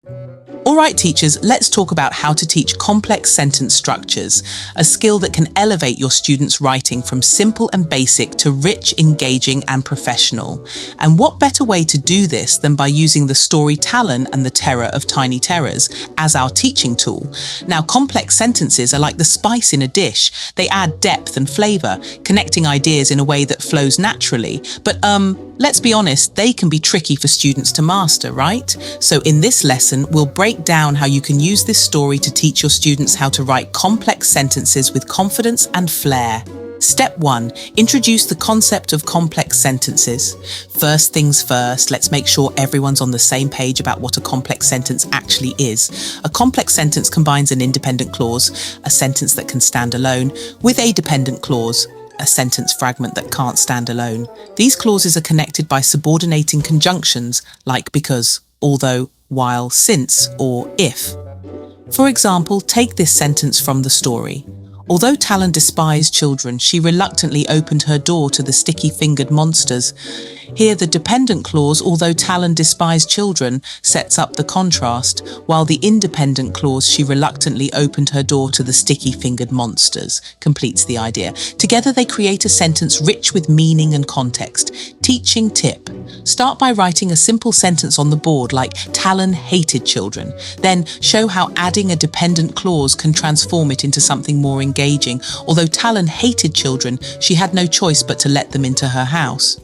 Alright teachers, let's talk about how to teach complex sentence structures, a skill that can elevate your students' writing from simple and basic to rich, engaging and professional. And what better way to do this than by using the story Talon and the Terror of Tiny Terrors as our teaching tool. Now, complex sentences are like the spice in a dish. They add depth and flavour, connecting ideas in a way that flows naturally. But let's be honest, they can be tricky for students to master, right? So in this lesson, we'll break down how you can use this story to teach your students how to write complex sentences with confidence and flair. Step 1. Introduce the concept of complex sentences. First things first, let's make sure everyone's on the same page about what a complex sentence actually is. A complex sentence combines an independent clause, a sentence that can stand alone, with a dependent clause, a sentence fragment that can't stand alone. These clauses are connected by subordinating conjunctions like because, although, while, since, or if. For example, take this sentence from the story. Although Talon despised children, she reluctantly opened her door to the sticky-fingered monsters. Here, the dependent clause, although Talon despised children, sets up the contrast, while the independent clause, she reluctantly opened her door to the sticky-fingered monsters, completes the idea. Together, they create a sentence rich with meaning and context. Teaching tip. Start by writing a simple sentence on the board like Talon hated children. Then show how adding a dependent clause can transform it into something more engaging. Although Talon hated children, she had no choice but to let them into her house.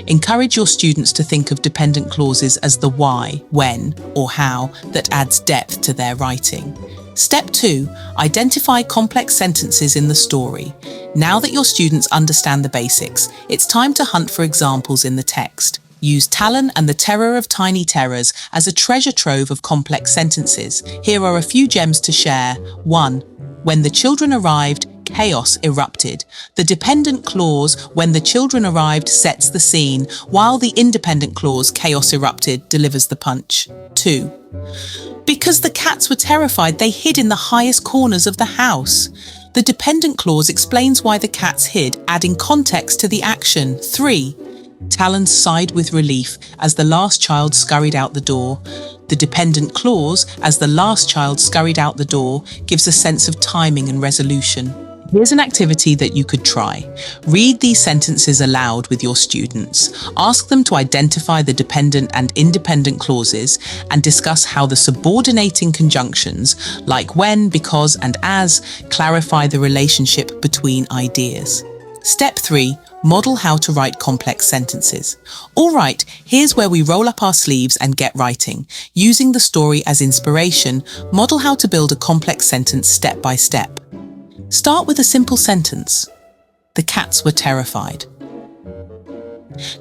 Encourage your students to think of dependent clauses as the why, when, or how that adds depth to their writing. Step 2. Identify complex sentences in the story. Now that your students understand the basics, it's time to hunt for examples in the text. Use Talon and the Terror of Tiny Terrors as a treasure trove of complex sentences. Here are a few gems to share. 1. When the children arrived, chaos erupted. The dependent clause, when the children arrived, sets the scene, while the independent clause, chaos erupted, delivers the punch. 2. Because the cats were terrified, they hid in the highest corners of the house. The dependent clause explains why the cats hid, adding context to the action. 3. Talon sighed with relief as the last child scurried out the door. The dependent clause, as the last child scurried out the door, gives a sense of timing and resolution. Here's an activity that you could try. Read these sentences aloud with your students. Ask them to identify the dependent and independent clauses and discuss how the subordinating conjunctions, like when, because, and as, clarify the relationship between ideas. Step 3. Model how to write complex sentences. All right, here's where we roll up our sleeves and get writing. Using the story as inspiration, model how to build a complex sentence step by step. Start with a simple sentence. The cats were terrified.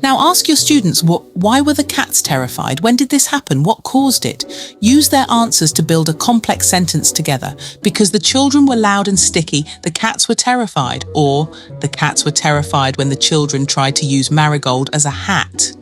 Now ask your students, why were the cats terrified? When did this happen? What caused it? Use their answers to build a complex sentence together. Because the children were loud and sticky, the cats were terrified. Or, the cats were terrified when the children tried to use Marigold as a hat.